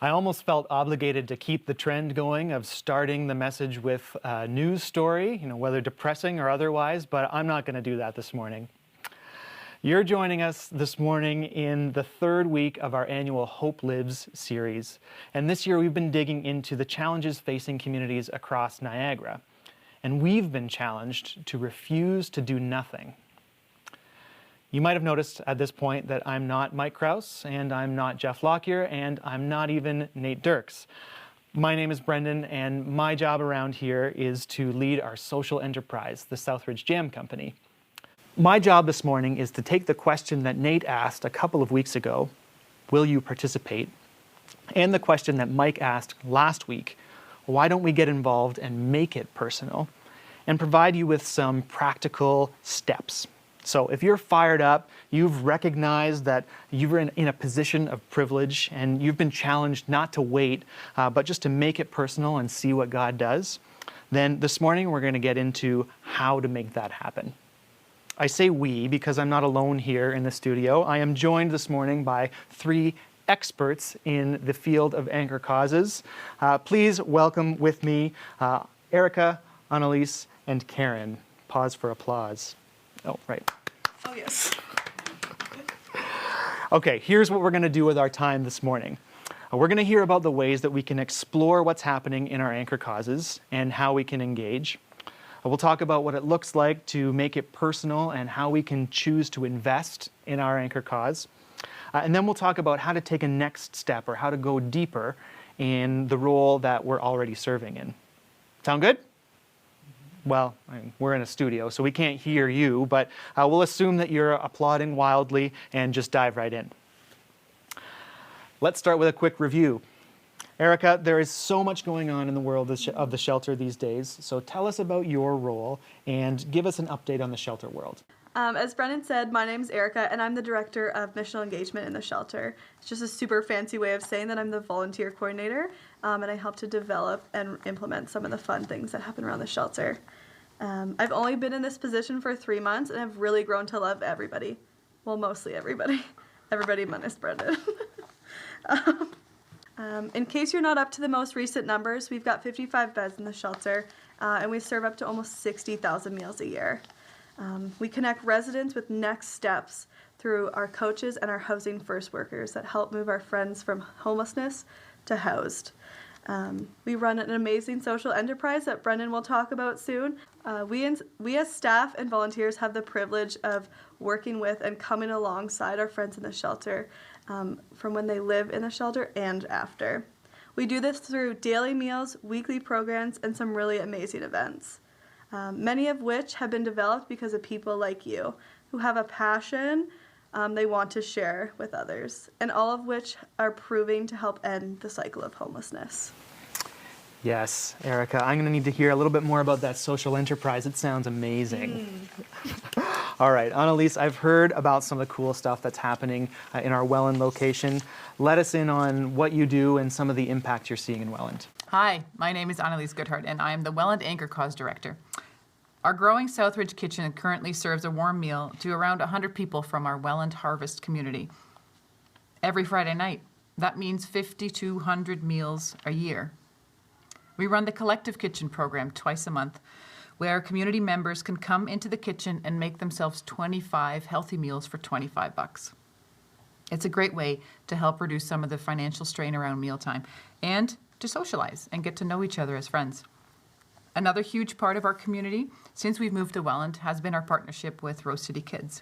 I almost felt obligated to keep the trend going of starting the message with a news story, whether depressing or otherwise, but I'm not going to do that this morning. You're joining us this morning in the third week of our annual Hope Lives series. And this year we've been digging into the challenges facing communities across Niagara. And we've been challenged to refuse to do nothing. You might have noticed at this point that I'm not Mike Krause, and I'm not Jeff Lockyer, and I'm not even Nate Dirks. My name is Brendan, and my job around here is to lead our social enterprise, the Southridge Jam Company. My job this morning is to take the question that Nate asked a couple of weeks ago, will you participate? And the question that Mike asked last week, why don't we get involved and make it personal? And provide you with some practical steps. So if you're fired up, you've recognized that you're in a position of privilege and you've been challenged not to wait, but just to make it personal and see what God does, then this morning we're going to get into how to make that happen. I say we because I'm not alone here in the studio. I am joined this morning by three experts in the field of anchor causes. Please welcome with me Erica, Annalise, and Karen. Pause for applause. Oh, right. Oh, yes. Okay, here's what we're going to do with our time this morning. We're going to hear about the ways that we can explore what's happening in our anchor causes and how we can engage. We'll talk about what it looks like to make it personal and how we can choose to invest in our anchor cause. And then we'll talk about how to take a next step or how to go deeper in the role that we're already serving in. Sound good? Well, we're in a studio, so we can't hear you, but we'll assume that you're applauding wildly and just dive right in. Let's start with a quick review. Erica, there is so much going on in the world of the shelter these days, so tell us about your role and give us an update on the shelter world. As Brendan said, my name is Erica, and I'm the Director of Missional Engagement in the shelter. It's just a super fancy way of saying that I'm the volunteer coordinator, and I help to develop and implement some of the fun things that happen around the shelter. I've only been in this position for 3 months, and I've really grown to love everybody. Well, mostly everybody. Everybody minus Brendan. In case you're not up to the most recent numbers, we've got 55 beds in the shelter, and we serve up to almost 60,000 meals a year. We connect residents with next steps through our coaches and our housing first workers that help move our friends from homelessness to housed. We run an amazing social enterprise that Brendan will talk about soon. We as staff and volunteers have the privilege of working with and coming alongside our friends in the shelter from when they live in the shelter and after. We do this through daily meals, weekly programs, and some really amazing events. Many of which have been developed because of people like you who have a passion they want to share with others, and all of which are proving to help end the cycle of homelessness. Yes, Erica, I'm going to need to hear a little bit more about that social enterprise. It sounds amazing. All right, Annalise, I've heard about some of the cool stuff that's happening in our Welland location. Let us in on what you do and some of the impact you're seeing in Welland. Hi, my name is Annalise Goodhart, and I am the Welland Anchor Cause Director. Our growing Southridge kitchen currently serves a warm meal to around 100 people from our Welland Harvest community every Friday night. That means 5,200 meals a year. We run the Collective Kitchen program twice a month, where community members can come into the kitchen and make themselves 25 healthy meals for $25. It's a great way to help reduce some of the financial strain around mealtime and to socialize and get to know each other as friends. Another huge part of our community since we've moved to Welland has been our partnership with Rose City Kids.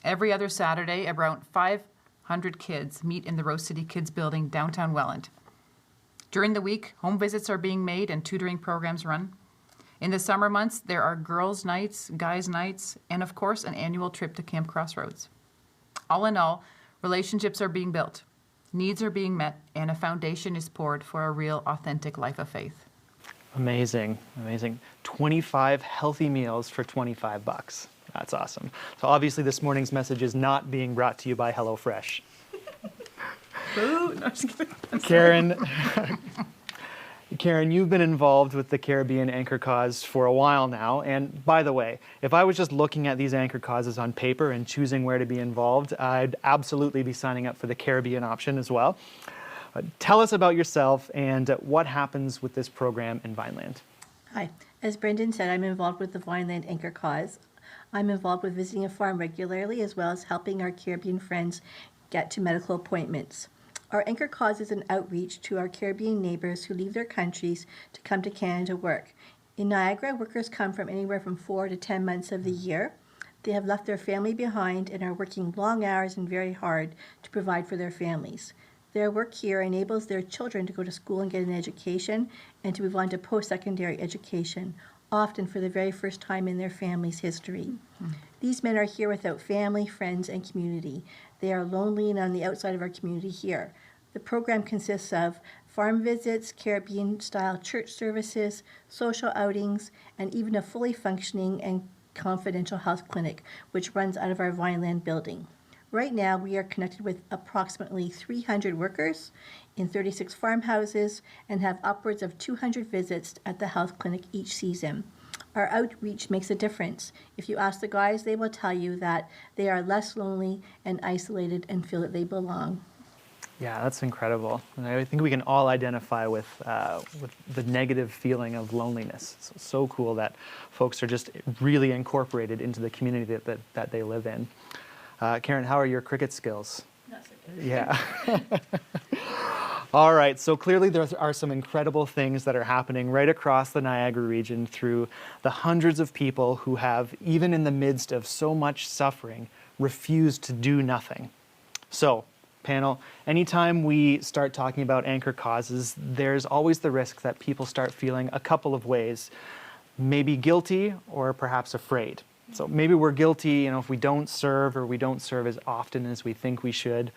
Every other Saturday, around 500 kids meet in the Rose City Kids building downtown Welland. During the week, home visits are being made and tutoring programs run. In the summer months, there are girls' nights, guys' nights, and of course, an annual trip to Camp Crossroads. All in all, relationships are being built, needs are being met, and a foundation is poured for a real, authentic life of faith. Amazing, amazing. 25 healthy meals for $25. That's awesome. So obviously this morning's message is not being brought to you by HelloFresh. Ooh, no, just kidding. Karen, you've been involved with the Caribbean Anchor Cause for a while now. And by the way, if I was just looking at these anchor causes on paper and choosing where to be involved, I'd absolutely be signing up for the Caribbean option as well. Tell us about yourself and what happens with this program in Vineland. Hi. As Brendan said, I'm involved with the Vineland Anchor Cause. I'm involved with visiting a farm regularly, as well as helping our Caribbean friends get to medical appointments. Our Anchor Cause is an outreach to our Caribbean neighbors who leave their countries to come to Canada to work. In Niagara, workers come from anywhere from 4 to 10 months of the year. They have left their family behind and are working long hours and very hard to provide for their families. Their work here enables their children to go to school and get an education and to move on to post-secondary education, often for the very first time in their family's history. These men are here without family, friends, and community. They are lonely and on the outside of our community here. The program consists of farm visits, Caribbean-style church services, social outings, and even a fully functioning and confidential health clinic, which runs out of our Vineland building. Right now, we are connected with approximately 300 workers in 36 farmhouses and have upwards of 200 visits at the health clinic each season. Our outreach makes a difference. If you ask the guys, they will tell you that they are less lonely and isolated and feel that they belong. Yeah, that's incredible. And I think we can all identify with the negative feeling of loneliness. It's so cool that folks are just really incorporated into the community that they live in. Karen, how are your cricket skills? Not so good. Yeah. All right, so clearly there are some incredible things that are happening right across the Niagara region through the hundreds of people who have, even in the midst of so much suffering, refused to do nothing. So, panel, anytime we start talking about anchor causes, there's always the risk that people start feeling a couple of ways, maybe guilty or perhaps afraid. So maybe we're guilty, if we don't serve or we don't serve as often as we think we should.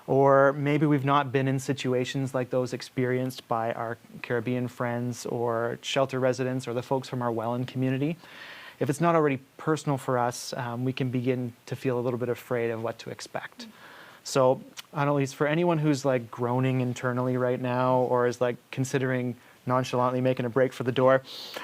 Or maybe we've not been in situations like those experienced by our Caribbean friends or shelter residents or the folks from our Welland community. If it's not already personal for us, we can begin to feel a little bit afraid of what to expect. So, Annalise, for anyone who's groaning internally right now or is considering nonchalantly making a break for the door,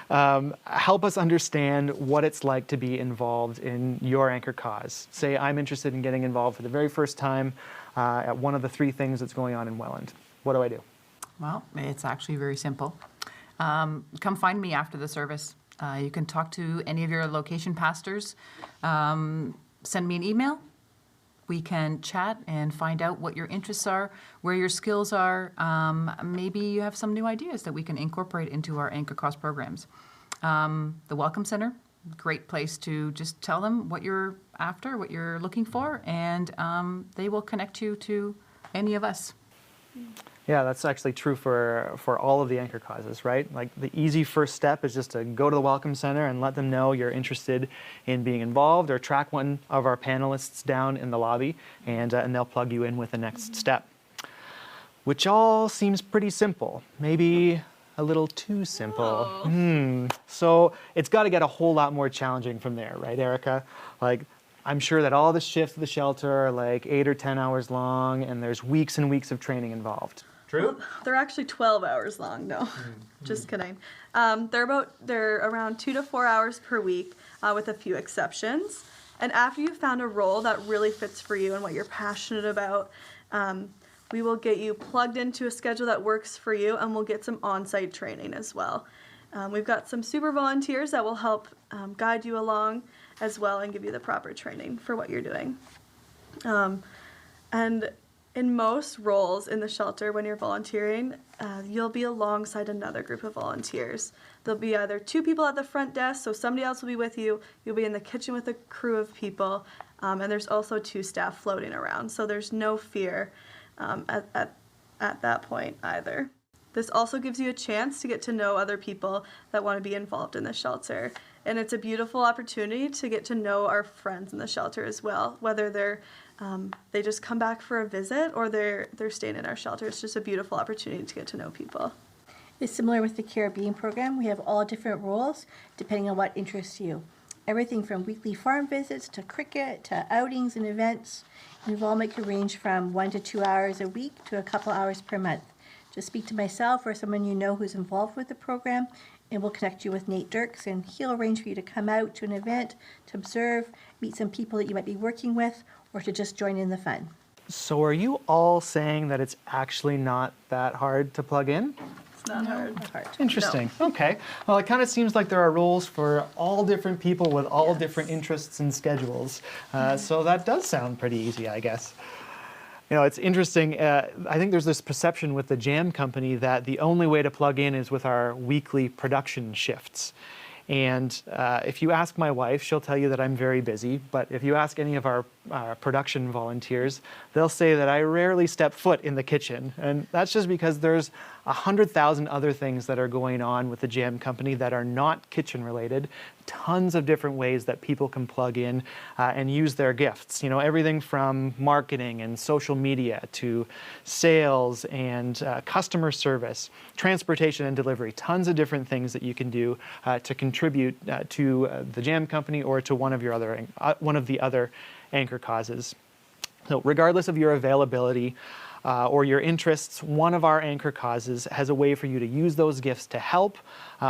help us understand what it's like to be involved in your anchor cause. Say I'm interested in getting involved for the very first time at one of the 3 things that's going on in Welland. What do I do? Well, it's actually very simple. Come find me after the service. You can talk to any of your location pastors. Send me an email. We can chat and find out what your interests are, where your skills are. Maybe you have some new ideas that we can incorporate into our Anchor Cause programs. The Welcome Center, great place to just tell them what you're after, what you're looking for, and they will connect you to any of us. Yeah, that's actually true for all of the anchor causes, right? The easy first step is just to go to the Welcome Center and let them know you're interested in being involved, or track one of our panelists down in the lobby and they'll plug you in with the next step. Which all seems pretty simple, maybe a little too simple. So it's got to get a whole lot more challenging from there, right, Erica? I'm sure that all the shifts at the shelter are 8 or 10 hours long, and there's weeks and weeks of training involved. True? Well, they're actually 12 hours long, no. Just kidding. They're around 2 to 4 hours per week, with a few exceptions. And after you've found a role that really fits for you and what you're passionate about, we will get you plugged into a schedule that works for you, and we'll get some on-site training as well. We've got some super volunteers that will help guide you along as well and give you the proper training for what you're doing. And in most roles in the shelter, when you're volunteering, you'll be alongside another group of volunteers. There'll be either 2 people at the front desk, so somebody else will be with you. You'll be in the kitchen with a crew of people, and there's also 2 staff floating around, so there's no fear at that point either. This also gives you a chance to get to know other people that want to be involved in the shelter. And it's a beautiful opportunity to get to know our friends in the shelter as well, whether they just come back for a visit or they're staying in our shelter. It's just a beautiful opportunity to get to know people. It's similar with the Caribbean program. We have all different roles depending on what interests you. Everything from weekly farm visits to cricket to outings and events. We've all make a range from 1 to 2 hours a week to a couple hours per month. Just speak to myself or someone you know who's involved with the program, and we'll connect you with Nate Dirks, and he'll arrange for you to come out to an event, to observe, meet some people that you might be working with, or to just join in the fun. So are you all saying that it's actually not that hard to plug in? It's not hard. Interesting. Okay. Well, it kind of seems like there are rules for all different people with all Yes. different interests and schedules. So that does sound pretty easy, I guess. You know, it's interesting. I think there's this perception with the jam company that the only way to plug in is with our weekly production shifts. And if you ask my wife, she'll tell you that I'm very busy. But if you ask any of our production volunteers, they'll say that I rarely step foot in the kitchen. And that's just because there's 100,000 other things that are going on with the jam company that are not kitchen related. Tons of different ways that people can plug in and use their gifts. You know, everything from marketing and social media to sales and customer service, transportation and delivery. Tons of different things that you can do to contribute to the jam company or to one of the other anchor causes. So regardless of your availability or your interests, one of our anchor causes has a way for you to use those gifts to help,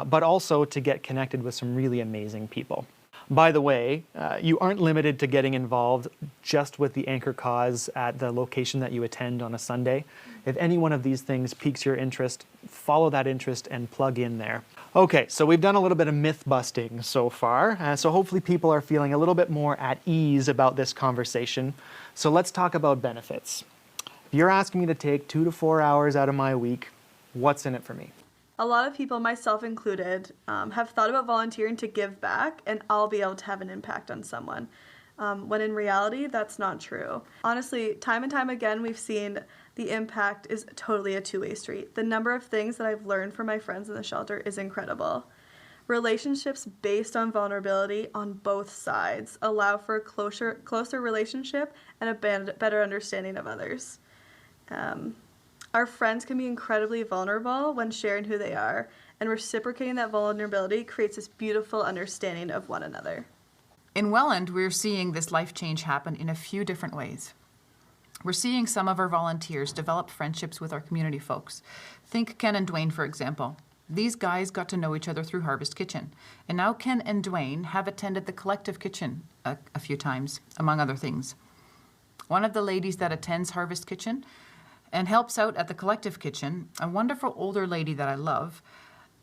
but also to get connected with some really amazing people. By the way, you aren't limited to getting involved just with the anchor cause at the location that you attend on a Sunday. If any one of these things piques your interest, follow that interest and plug in there. Okay, so we've done a little bit of myth busting so far, so hopefully people are feeling a little bit more at ease about this conversation. So let's talk about benefits. If you're asking me to take 2 to 4 hours out of my week, what's in it for me? A lot of people, myself included, have thought about volunteering to give back and I'll be able to have an impact on someone. When in reality, that's not true. Honestly, time and time again, we've seen the impact is totally a two-way street. The number of things that I've learned from my friends in the shelter is incredible. Relationships based on vulnerability on both sides allow for a closer relationship and a better understanding of others. Our friends can be incredibly vulnerable when sharing who they are, and reciprocating that vulnerability creates this beautiful understanding of one another. In Welland, we're seeing this life change happen in a few different ways. We're seeing some of our volunteers develop friendships with our community folks. Think Ken and Dwayne, for example. These guys got to know each other through Harvest Kitchen, and now Ken and Dwayne have attended the Collective Kitchen a few times, among other things. One of the ladies that attends Harvest Kitchen and helps out at the Collective Kitchen, a wonderful older lady that I love,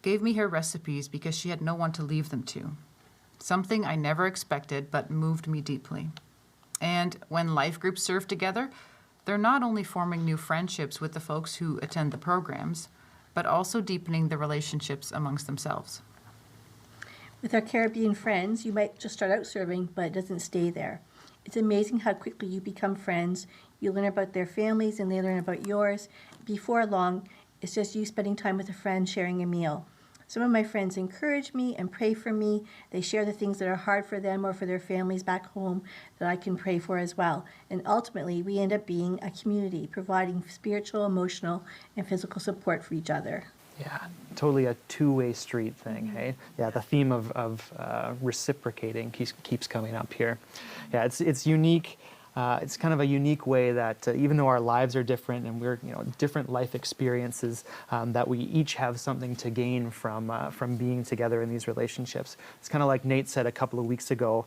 gave me her recipes because she had no one to leave them to. Something I never expected, but moved me deeply. And when life groups serve together, they're not only forming new friendships with the folks who attend the programs, but also deepening the relationships amongst themselves. With our Caribbean friends, you might just start out serving, but it doesn't stay there. It's amazing how quickly you become friends. You learn about their families and they learn about yours. Before long, it's just you spending time with a friend sharing a meal. Some of my friends encourage me and pray for me. They share the things that are hard for them or for their families back home that I can pray for as well. And ultimately, we end up being a community, providing spiritual, emotional, and physical support for each other. Yeah, totally a two-way street thing, hey? Yeah, the theme of reciprocating keeps coming up here. Yeah, it's unique. It's kind of a unique way that even though our lives are different and we're different life experiences, that we each have something to gain from being together in these relationships. It's kind of like Nate said a couple of weeks ago.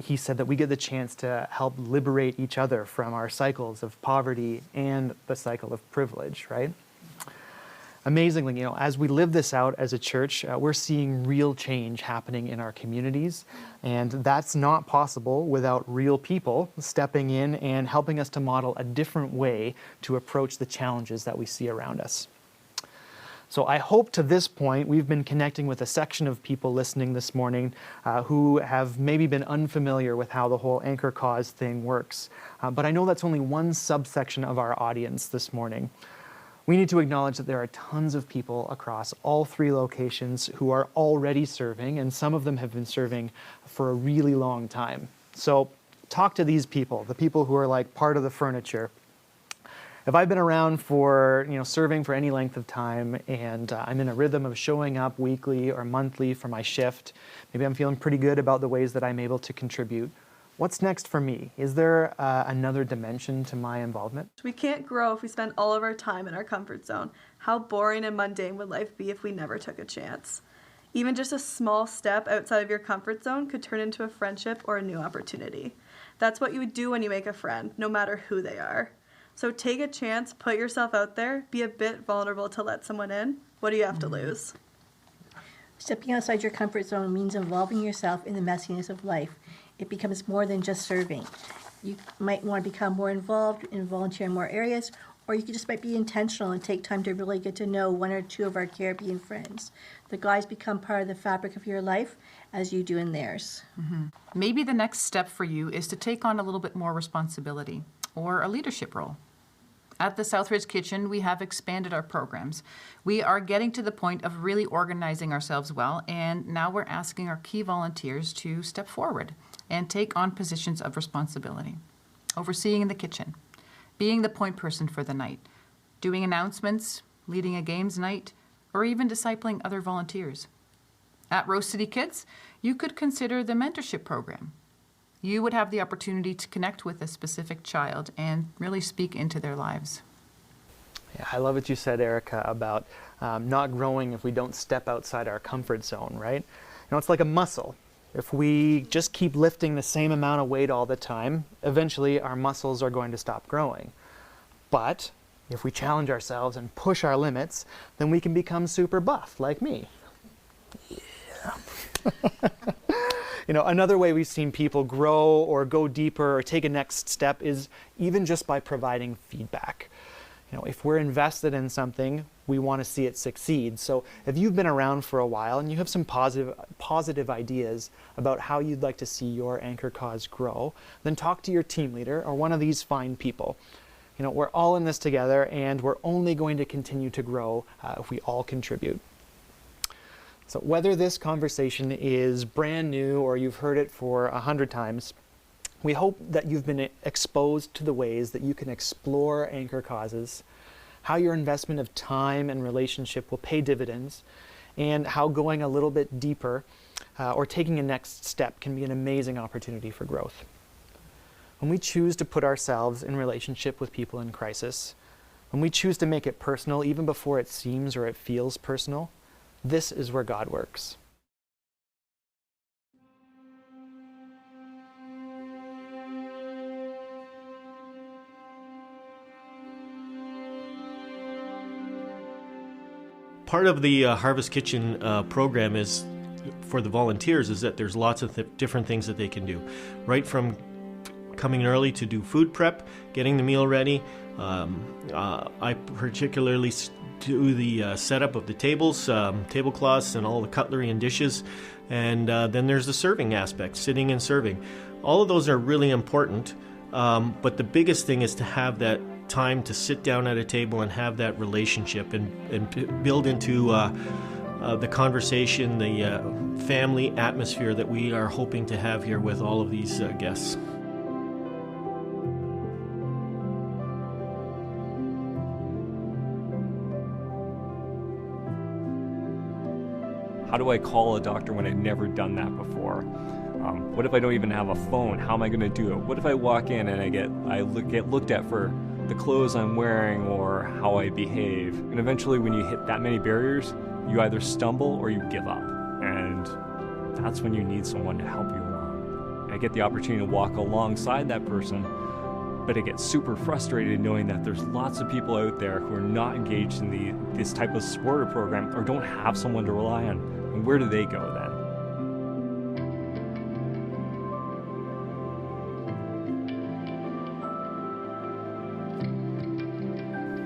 He said that we get the chance to help liberate each other from our cycles of poverty and the cycle of privilege, right? Amazingly, as we live this out as a church, we're seeing real change happening in our communities, and that's not possible without real people stepping in and helping us to model a different way to approach the challenges that we see around us. So I hope to this point we've been connecting with a section of people listening this morning who have maybe been unfamiliar with how the whole anchor cause thing works. But I know that's only one subsection of our audience this morning. We need to acknowledge that there are tons of people across all 3 locations who are already serving, and some of them have been serving for a really long time. So talk to these people, the people who are like part of the furniture. If I've been around for, serving for any length of time and I'm in a rhythm of showing up weekly or monthly for my shift, maybe I'm feeling pretty good about the ways that I'm able to contribute. What's next for me? Is there another dimension to my involvement? We can't grow if we spend all of our time in our comfort zone. How boring and mundane would life be if we never took a chance? Even just a small step outside of your comfort zone could turn into a friendship or a new opportunity. That's what you would do when you make a friend, no matter who they are. So take a chance, put yourself out there, be a bit vulnerable to let someone in. What do you have to lose? Stepping outside your comfort zone means involving yourself in the messiness of life. It becomes more than just serving. You might want to become more involved and volunteer in more areas, or you just might be intentional and take time to really get to know one or two of our Caribbean friends. The guys become part of the fabric of your life as you do in theirs. Maybe the next step for you is to take on a little bit more responsibility or a leadership role. At the Southridge Kitchen, we have expanded our programs. We are getting to the point of really organizing ourselves well, and now we're asking our key volunteers to step forward and take on positions of responsibility. Overseeing the kitchen, being the point person for the night, doing announcements, leading a games night, or even discipling other volunteers. At Rose City Kids, you could consider the mentorship program. You would have the opportunity to connect with a specific child and really speak into their lives. Yeah, I love what you said, Erica, about not growing if we don't step outside our comfort zone, right? You know, it's like a muscle. If we just keep lifting the same amount of weight all the time, eventually our muscles are going to stop growing. But if we challenge ourselves and push our limits, then we can become super buff, like me. Yeah. You know, another way we've seen people grow or go deeper or take a next step is even just by providing feedback. You know, if we're invested in something, we want to see it succeed. So if you've been around for a while and you have some positive ideas about how you'd like to see your anchor cause grow, then talk to your team leader or one of these fine people. You know, we're all in this together, and we're only going to continue to grow if we all contribute. So whether this conversation is brand new or you've heard it for 100 times, we hope that you've been exposed to the ways that you can explore anchor causes, how your investment of time and relationship will pay dividends, and how going a little bit deeper or taking a next step can be an amazing opportunity for growth. When we choose to put ourselves in relationship with people in crisis, when we choose to make it personal even before it seems or it feels personal, this is where God works. Part of the Harvest Kitchen program is for the volunteers is that there's lots of different things that they can do, right from coming early to do food prep, getting the meal ready. I particularly do the setup of the tables, tablecloths, and all the cutlery and dishes. And then there's the serving aspect, sitting and serving. All of those are really important, but the biggest thing is to have that time to sit down at a table and have that relationship and build into the conversation, the family atmosphere that we are hoping to have here with all of these guests. How do I call a doctor when I've never done that before? What if I don't even have a phone? How am I going to do it? What if I walk in and I get looked at for the clothes I'm wearing or how I behave? And eventually when you hit that many barriers, you either stumble or you give up. And that's when you need someone to help you along. I get the opportunity to walk alongside that person, but I get super frustrated knowing that there's lots of people out there who are not engaged in this type of support or program or don't have someone to rely on. And where do they go then?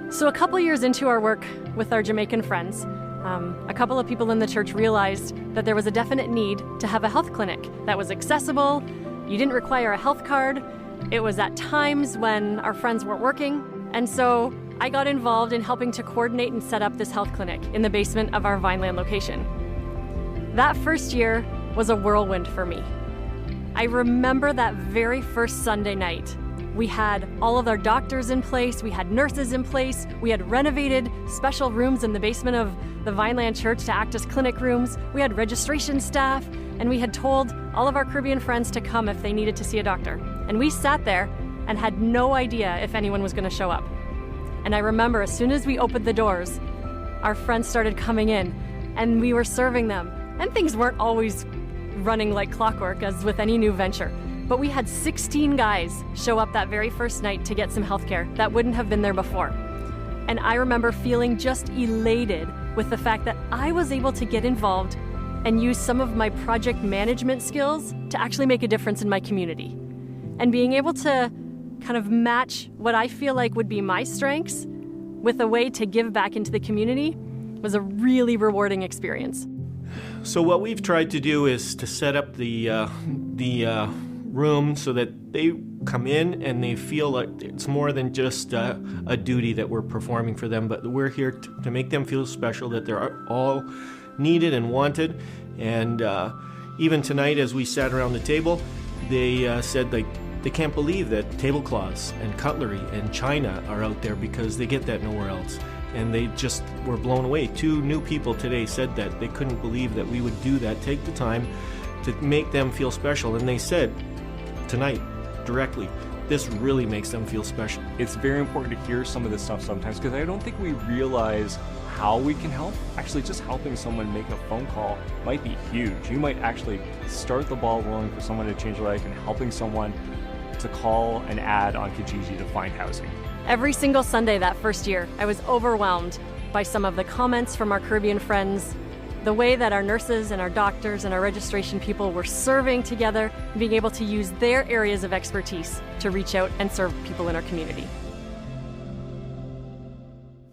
So a couple years into our work with our Jamaican friends, a couple of people in the church realized that there was a definite need to have a health clinic that was accessible. You didn't require a health card. It was at times when our friends weren't working. And so I got involved in helping to coordinate and set up this health clinic in the basement of our Vineland location. That first year was a whirlwind for me. I remember that very first Sunday night. We had all of our doctors in place, we had nurses in place, we had renovated special rooms in the basement of the Vineland Church to act as clinic rooms, we had registration staff, and we had told all of our Caribbean friends to come if they needed to see a doctor. And we sat there and had no idea if anyone was going to show up. And I remember as soon as we opened the doors, our friends started coming in and we were serving them. And things weren't always running like clockwork as with any new venture. But we had 16 guys show up that very first night to get some healthcare that wouldn't have been there before. And I remember feeling just elated with the fact that I was able to get involved and use some of my project management skills to actually make a difference in my community. And being able to kind of match what I feel like would be my strengths with a way to give back into the community was a really rewarding experience. So what we've tried to do is to set up the room so that they come in and they feel like it's more than just a duty that we're performing for them, but we're here to make them feel special, that they're all needed and wanted. And even tonight as we sat around the table, they said they can't believe that tablecloths and cutlery and china are out there because they get that nowhere else. And they just were blown away. 2 new people today said that they couldn't believe that we would do that, take the time to make them feel special. And they said tonight directly, this really makes them feel special. It's very important to hear some of this stuff sometimes because I don't think we realize how we can help. Actually, just helping someone make a phone call might be huge. You might actually start the ball rolling for someone to change their life and helping someone to call an ad on Kijiji to find housing. Every single Sunday that first year, I was overwhelmed by some of the comments from our Caribbean friends, the way that our nurses and our doctors and our registration people were serving together, and being able to use their areas of expertise to reach out and serve people in our community.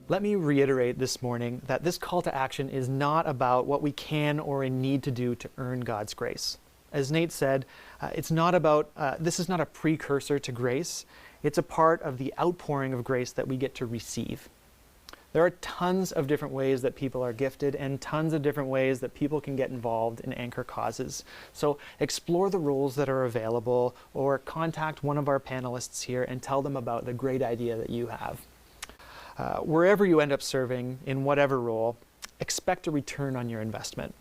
Let me reiterate this morning that this call to action is not about what we can or need to do to earn God's grace. As Nate said, it's not about, this is not a precursor to grace. It's a part of the outpouring of grace that we get to receive. There are tons of different ways that people are gifted and tons of different ways that people can get involved in anchor causes. So explore the roles that are available or contact one of our panelists here and tell them about the great idea that you have. Wherever you end up serving, in whatever role, expect a return on your investment.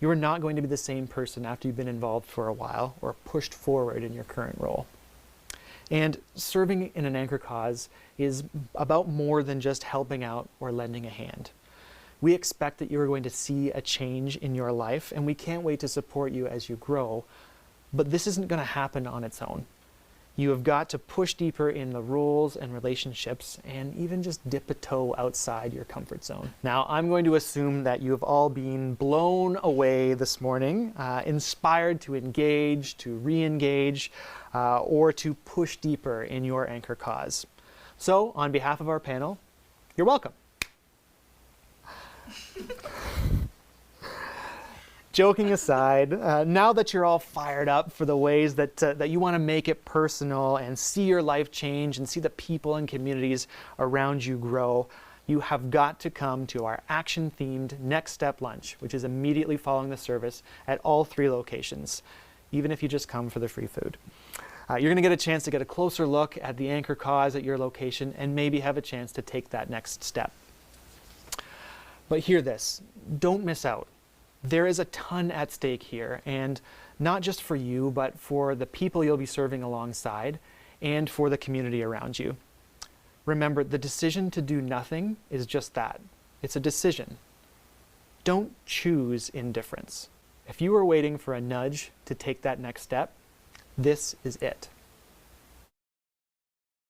You are not going to be the same person after you've been involved for a while or pushed forward in your current role. And serving in an anchor cause is about more than just helping out or lending a hand. We expect that you are going to see a change in your life, and we can't wait to support you as you grow, but this isn't going to happen on its own. You have got to push deeper in the roles and relationships and even just dip a toe outside your comfort zone. Now, I'm going to assume that you have all been blown away this morning, inspired to engage, to re-engage, or to push deeper in your anchor cause. So, on behalf of our panel, you're welcome. Joking aside, now that you're all fired up for the ways that you want to make it personal and see your life change and see the people and communities around you grow, you have got to come to our action-themed Next Step Lunch, which is immediately following the service at all 3 locations, even if you just come for the free food. You're going to get a chance to get a closer look at the anchor cause at your location and maybe have a chance to take that next step. But hear this, don't miss out. There is a ton at stake here, and not just for you, but for the people you'll be serving alongside and for the community around you. Remember, the decision to do nothing is just that. It's a decision. Don't choose indifference. If you are waiting for a nudge to take that next step, this is it.